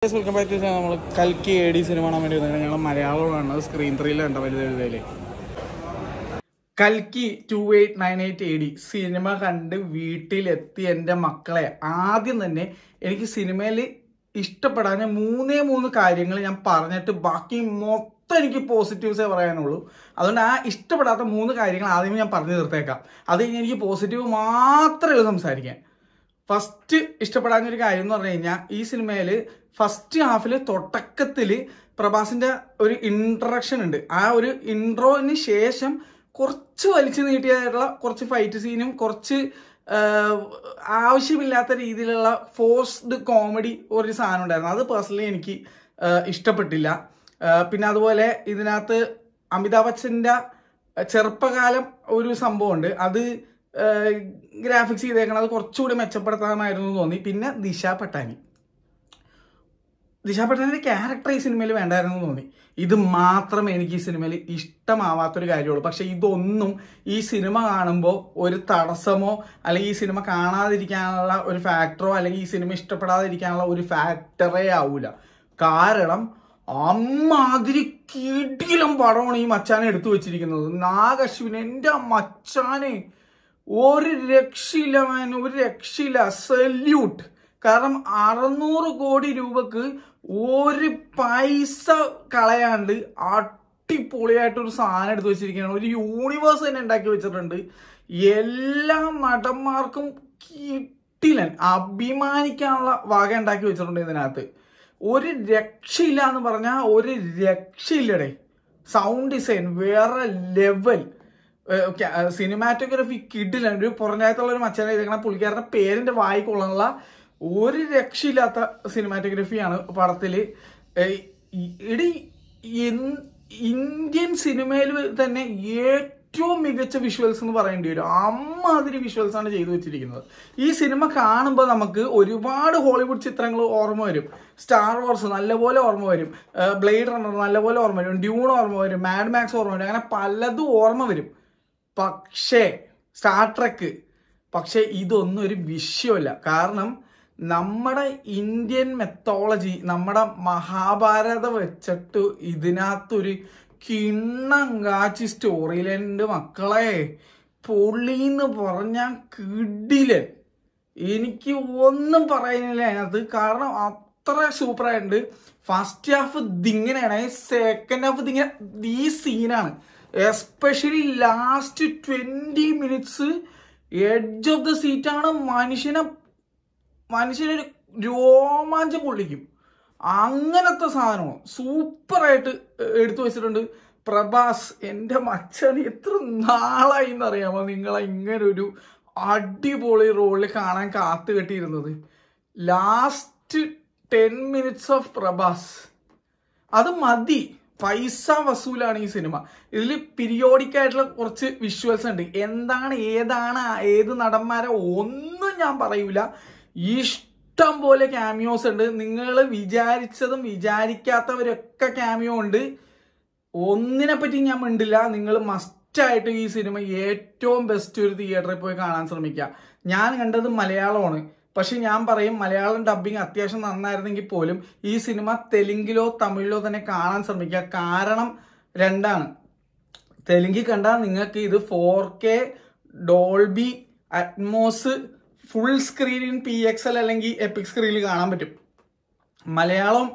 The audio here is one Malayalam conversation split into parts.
വെൽക്കം ബാക്ക് ടു നമ്മൾ കൽക്കി AD സിനിമ കാണാൻ വേണ്ടി വന്നത് ഞങ്ങൾ മലയാളമാണ് സ്ക്രീൻ 3 കണ്ട വലുതെഴുതയില് കൽക്കി 2898 AD സിനിമ കണ്ട് വീട്ടിലെത്തി എൻ്റെ മക്കളെ ആദ്യം തന്നെ എനിക്ക് സിനിമയിൽ ഇഷ്ടപ്പെടാൻ മൂന്ന് കാര്യങ്ങൾ ഞാൻ പറഞ്ഞിട്ട് ബാക്കി മൊത്തം എനിക്ക് പോസിറ്റീവ്സേ പറയാനുള്ളൂ. അതുകൊണ്ട് ആ ഇഷ്ടപ്പെടാത്ത 3 കാര്യങ്ങൾ ആദ്യമേ ഞാൻ പറഞ്ഞു തീർത്തേക്കാം. അത് കഴിഞ്ഞ് എനിക്ക് പോസിറ്റീവ് മാത്രമേ ഉള്ളൂ സംസാരിക്കാൻ. ഫസ്റ്റ് ഇഷ്ടപ്പെടാനൊരു കാര്യം എന്ന് പറഞ്ഞു കഴിഞ്ഞാൽ ഈ സിനിമയിൽ ഫസ്റ്റ് ഹാഫിൽ തുടക്കത്തിൽ പ്രഭാസിന്റെ ഒരു ഇൻട്രഡക്ഷൻ ഉണ്ട്. ആ ഒരു ഇൻട്രോന് ശേഷം കുറച്ച് വലിച്ചു നീട്ടിയായിട്ടുള്ള കുറച്ച് ഫൈറ്റ് സീനും കുറച്ച് ആവശ്യമില്ലാത്ത രീതിയിലുള്ള ഫോഴ്സ്ഡ് കോമഡി ഒരു സാധനം ഉണ്ടായിരുന്നു. അത് പേഴ്സണലി എനിക്ക് ഇഷ്ടപ്പെട്ടില്ല. പിന്നെ അതുപോലെ ഇതിനകത്ത് അമിതാഭ് ബച്ചൻ്റെ ചെറുപ്പകാലം ഒരു സംഭവമുണ്ട്. അത് ഗ്രാഫിക്സ് ചെയ്തേക്കണത് കുറച്ചുകൂടി മെച്ചപ്പെടുത്താമായിരുന്നു തോന്നി. പിന്നെ ദിശ പട്ടാനിന്റെ ക്യാരക്ടർ ഈ സിനിമയിൽ വേണ്ടായിരുന്നു തോന്നി. ഇത് മാത്രമേ എനിക്ക് ഈ സിനിമയിൽ ഇഷ്ടമാവാത്തൊരു കാര്യമുള്ളൂ. പക്ഷെ ഇതൊന്നും ഈ സിനിമ കാണുമ്പോൾ ഒരു തടസ്സമോ അല്ലെങ്കിൽ ഈ സിനിമ കാണാതിരിക്കാനുള്ള ഒരു ഫാക്ടറോ അല്ലെങ്കിൽ ഈ സിനിമ ഇഷ്ടപ്പെടാതിരിക്കാനുള്ള ഒരു ഫാക്ടറേ ആവൂല. കാരണം അമ്മാതിരി കിടിലം പടമാണ് ഈ മച്ചാനെ എടുത്തു വെച്ചിരിക്കുന്നത്. നാഗശ്വിൻ എൻ്റെ മച്ചാനെ ഒരു രക്ഷയില്ല മാൻ, ഒരു രക്ഷയില്ല. സല്യൂട്ട്. കാരണം 600 കോടി രൂപക്ക് ഒരു പൈസ കളയാണ്ട് അടിപൊളിയായിട്ടൊരു സാധനം എടുത്ത് വെച്ചിരിക്കുകയാണ്. ഒരു യൂണിവേഴ്സ് തന്നെ ഉണ്ടാക്കി വെച്ചിട്ടുണ്ട്. എല്ലാ നടന്മാർക്കും കിട്ടിലൻ അഭിമാനിക്കാനുള്ള വക ഉണ്ടാക്കി വെച്ചിട്ടുണ്ട് ഇതിനകത്ത്. ഒരു രക്ഷയില്ല എന്ന് പറഞ്ഞാൽ ഒരു രക്ഷയില്ലടേ. സൗണ്ട് ഡിസൈൻ വേറെ ലെവൽ, സിനിമാറ്റോഗ്രാഫി കിടിലൻ. ഒരു പുറഞ്ഞായത്തുള്ള ഒരു മച്ചാനെ ഇരിക്കണ പുള്ളിക്കാരുടെ പേരിന്റെ വായിക്കൊള്ളാനുള്ള ഒരു രക്ഷയില്ലാത്ത സിനിമാറ്റോഗ്രഫിയാണ് പടത്തില്. ഇന്ത്യൻ സിനിമയിൽ തന്നെ ഏറ്റവും മികച്ച വിഷ്വൽസ് എന്ന് പറയേണ്ടി വരും. അമ്മാതിരി വിഷ്വൽസ് ആണ് ചെയ്തു വെച്ചിരിക്കുന്നത്. ഈ സിനിമ കാണുമ്പോൾ നമുക്ക് ഒരുപാട് ഹോളിവുഡ് ചിത്രങ്ങൾ ഓർമ്മ വരും. സ്റ്റാർ വാർസ് നല്ലപോലെ ഓർമ്മ വരും, ബ്ലേഡ് റണ്ണർ നല്ലപോലെ ഓർമ്മ വരും, ഡ്യൂൺ ഓർമ്മ വരും, മാഡ് മാക്സ് ഓർമ്മ വരും, അങ്ങനെ പലതും ഓർമ്മ വരും. പക്ഷേ സ്റ്റാർ ട്രെക്ക്, പക്ഷെ ഇതൊന്നും ഒരു വിഷയമല്ല. കാരണം നമ്മുടെ ഇന്ത്യൻ മെത്തോളജി, നമ്മുടെ മഹാഭാരതം വെച്ചിട്ട് ഇതിനകത്തൊരു കിണ്ണം കാച്ചി സ്റ്റോറി ലൈനുണ്ട് മക്കളെ. പൊള്ളിന്ന് പറഞ്ഞാൽ കിടിലൻ. എനിക്ക് ഒന്നും പറയാനില്ല അതിനകത്ത്. കാരണം അത്ര സൂപ്പറായിട്ടുണ്ട്. ഫസ്റ്റ് ഹാഫ് ഇതിങ്ങനെയാണ്, സെക്കൻഡ് ഹാഫ് ഇതിങ്ങനെ ഈ സീനാണ്. Especially last 20 minutes edge of the സീറ്റാണ്. മനുഷ്യനൊരു രോമാഞ്ചം കൊള്ളിക്കും. അങ്ങനത്തെ സാധനമാണ് സൂപ്പറായിട്ട് എടുത്തു വെച്ചിട്ടുണ്ട്. പ്രഭാസ് എൻ്റെ മച്ചാന് എത്ര നാളായി എന്നറിയാമോ നിങ്ങളെ ഇങ്ങനെ ഒരു അടിപൊളി റോളിൽ കാണാൻ കാത്തു കെട്ടിയിരുന്നത്. ലാസ്റ്റ് 10 മിനിറ്റ്സ് ഓഫ് പ്രഭാസ് അത് മതി. പൈസ വസൂലാണ് ഈ സിനിമ. ഇതിൽ പീരിയോഡിക് ആയിട്ടുള്ള കുറച്ച് വിഷ്വൽസ് ഉണ്ട്. ഏത് നടന്മാരെ ഒന്നും ഞാൻ പറയൂല. ഇഷ്ടം പോലെ ക്യാമിയോസ് ഉണ്ട്. നിങ്ങൾ വിചാരിച്ചതും വിചാരിക്കാത്തവരൊക്കെ ക്യാമിയോ ഉണ്ട്. ഒന്നിനെ പറ്റി ഞാൻ മിണ്ടില്ല. നിങ്ങൾ മസ്റ്റായിട്ട് ഈ സിനിമ ഏറ്റവും ബെസ്റ്റ് ഒരു തിയേറ്ററിൽ പോയി കാണാൻ ശ്രമിക്കുക. ഞാൻ കണ്ടത് മലയാളമാണ്. പക്ഷെ ഞാൻ പറയും മലയാളം ഡബ്ബിങ് അത്യാവശ്യം നന്നായിരുന്നെങ്കിൽ പോലും ഈ സിനിമ തെലുങ്കിലോ തമിഴിലോ തന്നെ കാണാൻ ശ്രമിക്കുക. കാരണം രണ്ടാണ്. തെലുങ്കിൽ കണ്ടാൽ നിങ്ങൾക്ക് ഇത് 4K Dolby Atmos full screen PXL അല്ലെങ്കിൽ എപ്പിക് സ്ക്രീനിൽ കാണാൻ പറ്റും. മലയാളം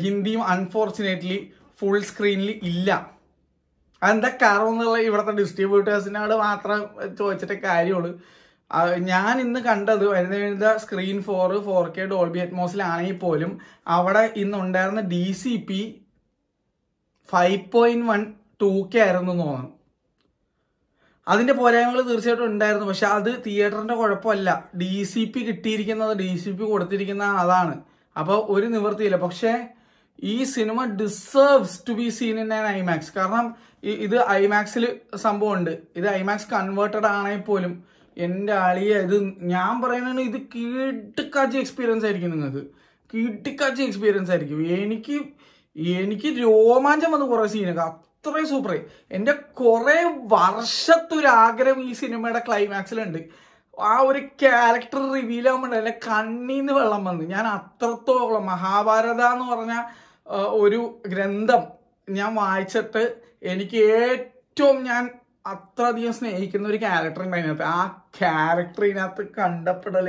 ഹിന്ദിയും അൺഫോർച്ചുനേറ്റ്ലി ഫുൾ സ്ക്രീനിൽ ഇല്ല. അതെന്താ കാരണം എന്നുള്ള ഇവിടുത്തെ ഡിസ്ട്രിബ്യൂട്ടേഴ്സിനോട് മാത്രം ചോദിച്ചിട്ട് കാര്യമുള്ളൂ. ഞാൻ ഇന്ന് കണ്ടത് വരുന്ന സ്ക്രീൻ 4K ഡോൾബി അറ്റ്മോസിലാണെങ്കിൽ പോലും അവിടെ ഇന്നുണ്ടായിരുന്ന DCP 5.1 2K ആയിരുന്നു തോന്നുന്നു. അതിന്റെ പോരായ്മകൾ തീർച്ചയായിട്ടും ഉണ്ടായിരുന്നു. പക്ഷെ അത് തിയേറ്ററിന്റെ കുഴപ്പമല്ല. DCP കിട്ടിയിരിക്കുന്നത്, DCP കൊടുത്തിരിക്കുന്ന അതാണ്. അപ്പൊ ഒരു നിവൃത്തിയില്ല. പക്ഷെ ഈ cinema deserves to be seen in an IMAX. കാരണം ഇത് IMAXിൽ സംഭവമുണ്ട്. ഇത് IMAX കൺവേർട്ടഡ് ആണെങ്കിൽ പോലും എൻ്റെ ആളിയെ ഇത് ഞാൻ പറയുന്നത് ഇത് കിടുക്കാച്ചി എക്സ്പീരിയൻസ് ആയിരിക്കും. നിങ്ങൾക്ക് കിടുക്കാച്ചി എക്സ്പീരിയൻസ് ആയിരിക്കും. എനിക്ക് രോമാഞ്ചം വന്ന് കുറെ സീനൊക്കെ അത്രയും സൂപ്പറായി. എൻ്റെ കുറെ വർഷത്തൊരാഗ്രഹം ഈ സിനിമയുടെ ക്ലൈമാക്സിലുണ്ട്. ആ ഒരു ക്യാരക്ടർ റിവീൽ ആകുമ്പോൾ എന്റെ കണ്ണീന്ന് വെള്ളം വന്നു. ഞാൻ അത്രത്തോളം മഹാഭാരത എന്ന് പറഞ്ഞ ഒരു ഗ്രന്ഥം ഞാൻ വായിച്ചിട്ട് എനിക്ക് ഏറ്റവും ഞാൻ അത്രയധികം സ്നേഹിക്കുന്ന ഒരു ക്യാരക്ടർ ഉണ്ട് അതിനകത്ത്. ആ ക്യാരക്ടർ ഇതിനകത്ത് കണ്ടപ്പെടല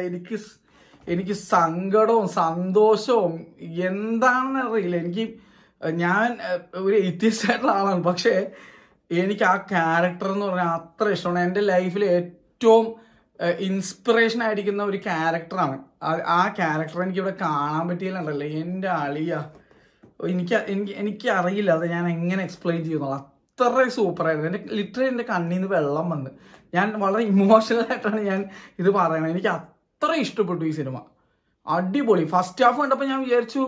എനിക്ക് സങ്കടവും സന്തോഷവും എന്താണെന്ന് അറിയില്ല. ഞാൻ ഒരു എത്തിയസ്റ്റ് ആയിട്ടുള്ള ആളാണ്, പക്ഷേ എനിക്ക് ആ ക്യാരക്ടർ എന്ന് പറഞ്ഞാൽ അത്ര ഇഷ്ടമാണ്. എൻ്റെ ലൈഫിൽ ഏറ്റവും ഇൻസ്പിറേഷൻ ആയിരിക്കുന്ന ഒരു ക്യാരക്ടറാണ്. ആ ക്യാരക്ടർ എനിക്കിവിടെ കാണാൻ പറ്റിയില്ലണ്ടല്ലോ എൻ്റെ അളിയ. എനിക്ക് അറിയില്ല അത് ഞാൻ എങ്ങനെ എക്സ്പ്ലെയിൻ ചെയ്യുന്നു. അത്ര സൂപ്പറായിരുന്നു. ലിറ്ററലി എൻ്റെ കണ്ണിൽ നിന്ന് വെള്ളം വന്ന് ഞാൻ വളരെ ഇമോഷണൽ ആയിട്ടാണ് ഞാൻ ഇത് പറയുന്നത്. എനിക്ക് അത്ര ഇഷ്ടപ്പെട്ടു ഈ സിനിമ. അടിപൊളി. ഫസ്റ്റ് ഹാഫ് കണ്ടപ്പോൾ ഞാൻ വിചാരിച്ചു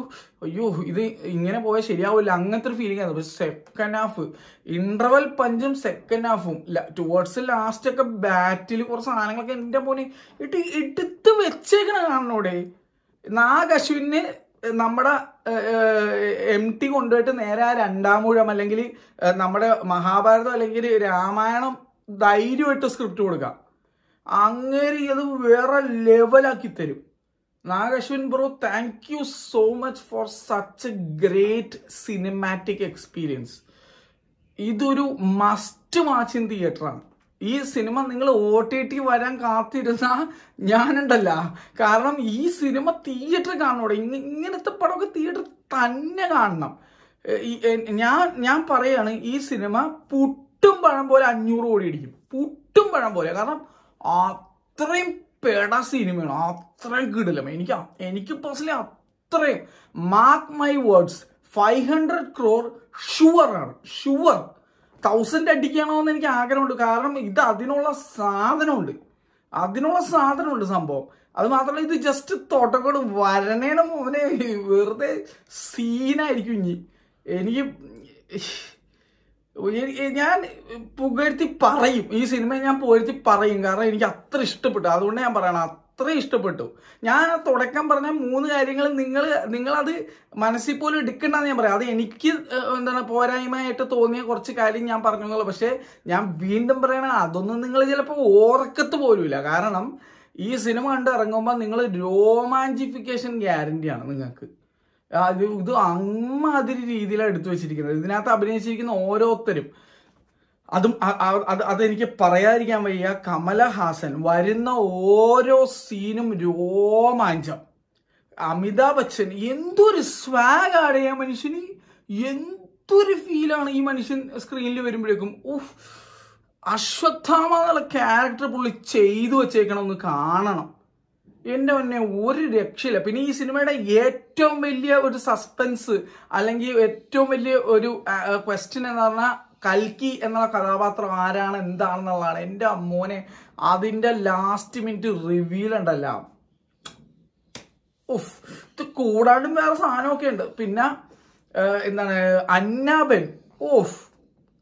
അയ്യോ ഇത് ഇങ്ങനെ പോയാൽ ശരിയാവില്ല, അങ്ങനത്തെ ഒരു ഫീലിംഗ് ആയിരുന്നു. പക്ഷെ സെക്കൻഡ് ഹാഫ് ഇന്റർവെൽ പഞ്ചും സെക്കൻഡ് ഹാഫും ടുവേർഡ്സ് ലാസ്റ്റ് ഒക്കെ ബാറ്റിൽ കുറച്ച് സാധനങ്ങളൊക്കെ എൻ്റെ മോനെ എടുത്ത് വെച്ചേക്കണ കാണണോടെ. നാഗ് അശ്വിന് നമ്മുടെ MT കൊണ്ടുപോയിട്ട് നേരെ ആ രണ്ടാമൂഴം അല്ലെങ്കിൽ നമ്മുടെ മഹാഭാരതം അല്ലെങ്കിൽ രാമായണം ധൈര്യമായിട്ട് സ്ക്രിപ്റ്റ് കൊടുക്കാം. അങ്ങനെ അത് വേറെ ലെവലാക്കി തരും. Nag Ashwin bro, thank you so much for such A great cinematic experience. ഇതൊരു മസ്റ്റ് വാച്ച് ഇൻ തിയേറ്ററാണ്. ഈ സിനിമ നിങ്ങൾ OTT വരാൻ കാത്തിരുന്ന ഞാനുണ്ടല്ല. കാരണം ഈ സിനിമ തിയേറ്റർ കാണണോടെ. ഇങ്ങനത്തെ പടമൊക്കെ തിയേറ്റർ തന്നെ കാണണം. ഞാൻ പറയാണ് ഈ സിനിമ പുട്ടും പഴം പോലെ 500 കോടി അടിക്കും. പുട്ടും പഴം പോലെ. കാരണം അത്രയും പെട സിനിമയാണ്, അത്രയും കിടിലം. എനിക്ക് പേഴ്സണലി അത്രയും mark my words 500 crore sure ആണ്. ഷുവർ 1000 അടിക്കണമെന്ന് എനിക്ക് ആഗ്രഹമുണ്ട്. കാരണം ഇത് അതിനുള്ള സാധനമുണ്ട് സംഭവം. അത് മാത്രമല്ല ഇത് ജസ്റ്റ് തോട്ടക്കോട് വരണേടെ മോനെ വെറുതെ സീനായിരിക്കും. ഞാൻ പുകഴ്ത്തി പറയും ഈ സിനിമ, ഞാൻ പുകഴ്ത്തി പറയും. കാരണം എനിക്ക് അത്ര ഇഷ്ടപ്പെട്ടു. അതുകൊണ്ട് ഞാൻ പറയണം അത്ര ഇഷ്ടപ്പെട്ടു. ഞാൻ തുടക്കം പറഞ്ഞ 3 കാര്യങ്ങൾ നിങ്ങളത് മനസ്സിൽ പോലും എടുക്കണ്ടെന്ന് ഞാൻ പറയാം. അത് എനിക്ക് പോരായ്മയായിട്ട് തോന്നിയ കുറച്ച് കാര്യം ഞാൻ പറഞ്ഞോളൂ. പക്ഷെ ഞാൻ വീണ്ടും പറയണ അതൊന്നും നിങ്ങൾ ചിലപ്പോൾ ഓർക്കത്ത് പോലുമില്ല. കാരണം ഈ സിനിമ കണ്ട് ഇറങ്ങുമ്പോൾ നിങ്ങൾ രോമാഞ്ചിഫിക്കേഷൻ ഗ്യാരണ്ടിയാണ് നിങ്ങൾക്ക്. ഇത് അമ്മാതിരി രീതിയിലാണ് എടുത്തു വെച്ചിരിക്കുന്നത്. ഇതിനകത്ത് അഭിനയിച്ചിരിക്കുന്ന ഓരോരുത്തരും അതെനിക്ക് പറയാതിരിക്കാൻ വയ്യ. കമലഹാസൻ വരുന്ന ഓരോ സീനും രോമാഞ്ചം. അമിതാഭ് ബച്ചൻ എന്തൊരു സ്വാഗ് ആണ് ആ മനുഷ്യന്. എന്തൊരു ഫീലാണ് ഈ മനുഷ്യൻ സ്ക്രീനിൽ വരുമ്പോഴേക്കും. അശ്വത്ഥാമ എന്നുള്ള ക്യാരക്ടർ പുള്ളി ചെയ്തു വെച്ചേക്കണം, ഒന്ന് കാണണം. എൻ്റെ മുന്നേ ഒരു രക്ഷയില്ല. പിന്നെ ഈ സിനിമയുടെ ഏറ്റവും വലിയ ഒരു സസ്പെൻസ് അല്ലെങ്കിൽ ഏറ്റവും വലിയ ഒരു ക്വസ്റ്റ്യൻ എന്ന് പറഞ്ഞാൽ കൽക്കി എന്നുള്ള കഥാപാത്രം ആരാണ് എന്താണെന്നുള്ളതാണ്. എൻ്റെ അമ്മോനെ അതിൻ്റെ ലാസ്റ്റ് മിനിറ്റ് റിവീൽ ഉണ്ടല്ലോ. ഇത് കൂടാണ്ടും വേറെ സാധനമൊക്കെ ഉണ്ട്. പിന്നെ അന്നാബൻ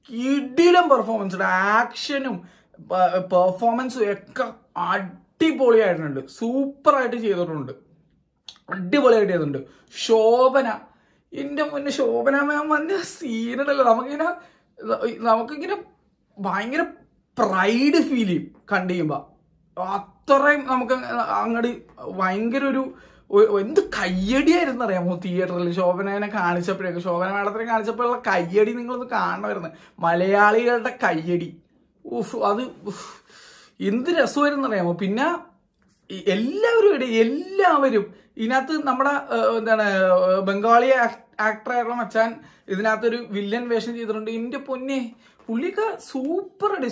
കിടിലം പെർഫോമൻസ് ഉണ്ട്. ആക്ഷനും പെർഫോമൻസും ഒക്കെ അടിപൊളിയായിട്ടുണ്ട്. സൂപ്പറായിട്ട് ചെയ്തിട്ടുണ്ട്. അടിപൊളിയായിട്ട് ചെയ്തിട്ടുണ്ട്. ശോഭന, എൻ്റെ മുന്നേ ശോഭന മാം വന്ന സീനുണ്ടല്ലോ, നമുക്കിങ്ങനെ ഭയങ്കര പ്രൈഡ് ഫീൽ ചെയ്യും കണ്ടു ചെയ്യുമ്പോൾ. അത്രയും നമുക്ക് അങ്ങോട്ട് ഭയങ്കര എന്ത് കയ്യടിയായിരുന്നു അറിയാമോ തിയേറ്ററിൽ ശോഭനനെ കാണിച്ചപ്പോഴേക്കും. ശോഭന മാഡത്തിനെ കാണിച്ചപ്പോഴുള്ള കയ്യടി നിങ്ങളൊന്ന് കാണണമായിരുന്നു. മലയാളികളുടെ കയ്യടി അത് എന്ത് രസമായിരുന്നു അറിയാമോ. പിന്നെ എല്ലാവരും ഇതിനകത്ത് നമ്മുടെ ബംഗാളി ആക്ടറായിട്ടുള്ള മച്ചാൻ ഇതിനകത്തൊരു വില്ലൻ വേഷം ചെയ്തിട്ടുണ്ട്. എൻ്റെ പൊന്നെ പുള്ളിയൊക്കെ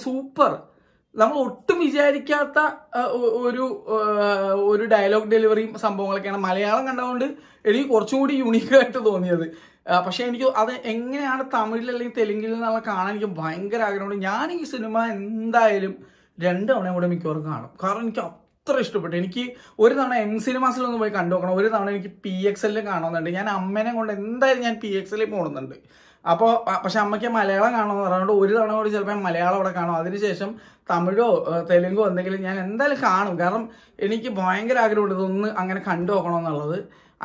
സൂപ്പർ. നമ്മൾ ഒട്ടും വിചാരിക്കാത്ത ഒരു ഡയലോഗ് ഡെലിവറിയും സംഭവങ്ങളൊക്കെയാണ്. മലയാളം കണ്ടുകൊണ്ട് എനിക്ക് കുറച്ചും കൂടി യുണീക്കായിട്ട് തോന്നിയത്. പക്ഷെ എനിക്ക് അത് എങ്ങനെയാണ് തമിഴിൽ അല്ലെങ്കിൽ തെലുങ്കിൽ നിന്നുള്ള കാണാൻ എനിക്ക് ഭയങ്കര ആഗ്രഹമുണ്ട്. ഞാൻ ഈ സിനിമ എന്തായാലും 2 തവണ കൂടെ മിക്കവാറും കാണും. കാരണം എനിക്ക് അത്ര ഇഷ്ടപ്പെട്ടു. എനിക്ക് ഒരു തവണ M സിനിമാസിലൊന്ന് പോയി കണ്ടു നോക്കണം. ഒരു തവണ എനിക്ക് PXL കാണുന്നുണ്ട്. ഞാൻ അമ്മേനെ കൊണ്ട് എന്തായാലും ഞാൻ PXL പോകുന്നുണ്ട്. അപ്പോൾ പക്ഷെ അമ്മയ്ക്ക് മലയാളം കാണുമെന്ന് പറഞ്ഞുകൊണ്ട് ഒരു തവണ കൂടി ചിലപ്പോൾ മലയാളം അവിടെ കാണും. അതിനുശേഷം തമിഴോ തെലുങ്കോ എന്തെങ്കിലും ഞാൻ എന്തായാലും കാണും. കാരണം എനിക്ക് ഭയങ്കര ആഗ്രഹമുണ്ട് ഇതൊന്ന് അങ്ങനെ കണ്ടു നോക്കണമെന്നുള്ളത്.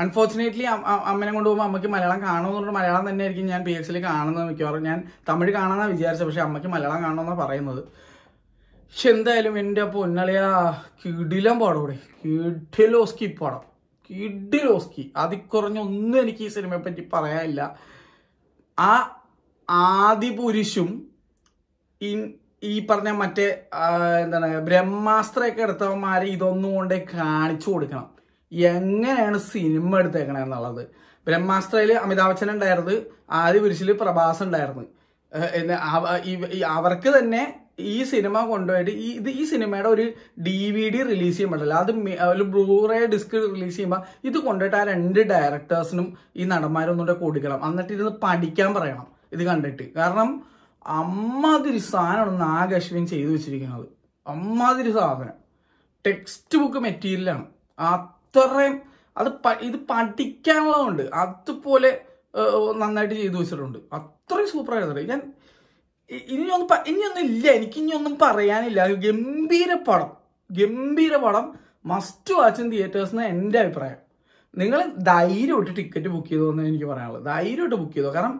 അൺഫോർച്ചുനേറ്റ്ലി അമ്മനെ കൊണ്ടുപോകുമ്പോൾ അമ്മയ്ക്ക് മലയാളം കാണുമെന്നുള്ളത് മലയാളം തന്നെ ആയിരിക്കും ഞാൻ PXL കാണുന്നത് മിക്കവാറും. ഞാൻ തമിഴ് കാണാമെന്നാണ് വിചാരിച്ചത്, പക്ഷെ അമ്മയ്ക്ക് മലയാളം കാണണമെന്നാണ് പറയുന്നത്. പക്ഷെ എന്തായാലും എൻ്റെ പൊന്നളിയാ കിടിലം പാടോടെ, കിഡിലോസ്കി പടം, കിഡിലോസ്കി. അതിക്കുറഞ്ഞൊന്നും എനിക്ക് ഈ സിനിമയെ പറ്റി പറയാനില്ല. ആ ആദിപുരുഷും ഈ പറഞ്ഞ മറ്റേ എന്താണ് ബ്രഹ്മാസ്ത്രയൊക്കെ എടുത്തവന്മാരെ ഇതൊന്നും കൊണ്ട് കാണിച്ചു കൊടുക്കണം എങ്ങനെയാണ് സിനിമ എടുത്തേക്കണേ എന്നുള്ളത്. ബ്രഹ്മാസ്ത്രയില് അമിതാഭ് ബച്ചൻ ഉണ്ടായിരുന്നു, ആദിപുരുഷില് പ്രഭാസ് ഉണ്ടായിരുന്നു. അവർക്ക് തന്നെ ഈ സിനിമ കൊണ്ടുപോയിട്ട് ഈ സിനിമയുടെ ഒരു DVD റിലീസ് ചെയ്യാൻ പറ്റില്ല. അത് ഒരു ബ്ലൂറേ ഡിസ്ക് റിലീസ് ചെയ്യുമ്പോൾ ഇത് കൊണ്ടുപോയിട്ട് ആ 2 ഡയറക്ടേഴ്സിനും ഈ നടന്മാരൊന്നുകൂടെ കൊടുക്കണം. എന്നിട്ട് ഇരുന്ന് പഠിക്കാൻ പറയണം ഇത് കണ്ടിട്ട്. കാരണം അമ്മാതിരി സാധനമാണ് നാഗ് അശ്വിൻ ചെയ്തു വെച്ചിരിക്കുന്നത്. അമ്മാതിരി സാധനം ടെക്സ്റ്റ് ബുക്ക് മെറ്റീരിയലാണ്. അത്രയും ഇത് പഠിക്കാനുള്ളതുകൊണ്ട് അതുപോലെ നന്നായിട്ട് ചെയ്തു വെച്ചിട്ടുണ്ട്. അത്രയും സൂപ്പറായിരുന്നു. ഞാൻ ഇനിയൊന്നും ഇല്ല, എനിക്ക് ഇനിയൊന്നും പറയാനില്ല. ഗംഭീര പടം മസ്റ്റ് വാച്ച് ഇൻ തിയേറ്റേഴ്സ് എന്ന് എൻ്റെ അഭിപ്രായം. നിങ്ങൾ ധൈര്യമായിട്ട് ടിക്കറ്റ് ബുക്ക് ചെയ്തോന്ന് എനിക്ക് പറയാനുള്ളത്. ധൈര്യമായിട്ട് ബുക്ക് ചെയ്തോ. കാരണം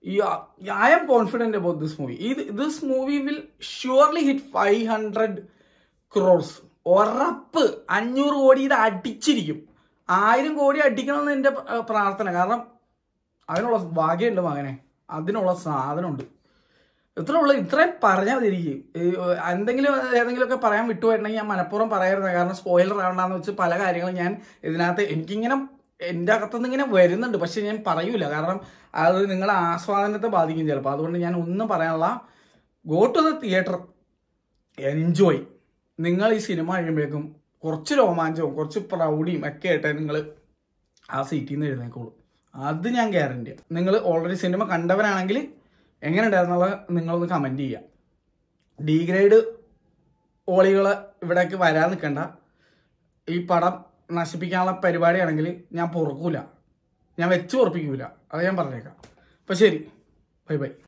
I am confident about this movie. This movie will surely hit 500 crores. ഉറപ്പ് 500 കോടി ഇത് അടിച്ചിരിക്കും. 1000 കോടി അടിക്കണമെന്ന് എൻ്റെ പ്രാർത്ഥന. കാരണം അതിനുള്ള ഭാഗ്യമുണ്ട് മകനെ, അതിനുള്ള സാധനമുണ്ട്. ഇത്രയും പറഞ്ഞാൽ മതി. എനിക്ക് ഏതെങ്കിലുമൊക്കെ പറയാൻ വിട്ടുപോയിട്ടുണ്ടെങ്കിൽ ഞാൻ മനഃപൂർവ്വം പറയായിരുന്നു. കാരണം സ്പോയിലർ ആവണ്ടെന്ന് വെച്ച് പല കാര്യങ്ങളും ഞാൻ ഇതിനകത്ത് എനിക്കിങ്ങനെ എൻ്റെ അകത്തുനിന്ന് ഇങ്ങനെ വരുന്നുണ്ട്. പക്ഷെ ഞാൻ പറയൂല, കാരണം അത് നിങ്ങളുടെ ആസ്വാദനത്തെ ബാധിക്കും ചിലപ്പോൾ. അതുകൊണ്ട് ഞാൻ ഒന്നും പറയാനുള്ള. Go to the theatre, enjoy. നിങ്ങൾ ഈ സിനിമ കഴിയുമ്പോഴേക്കും കുറച്ച് രോമാഞ്ചവും കുറച്ച് പ്രൗഢിയും ഒക്കെ ആയിട്ട് നിങ്ങൾ ആ സീറ്റിൽ നിന്ന് എഴുന്നേക്കോളൂ. അത് ഞാൻ ഗ്യാരണ്ടിയാണ്. നിങ്ങൾ ഓൾറെഡി സിനിമ കണ്ടവരാണെങ്കിൽ എങ്ങനെ ഉണ്ടായിരുന്നുള്ള നിങ്ങളൊന്ന് കമൻറ്റ് ചെയ്യുക. ഡിഗ്രേഡ് ഓളികൾ ഇവിടേക്ക് വരാൻ നിൽക്കണ്ട. ഈ പടം നശിപ്പിക്കാനുള്ള പരിപാടിയാണെങ്കിൽ ഞാൻ പൊറുക്കൂല, ഞാൻ വെച്ച് ഉറപ്പിക്കൂല. അത് ഞാൻ പറഞ്ഞേക്കാം. അപ്പം ശരി, ബൈ ബൈ.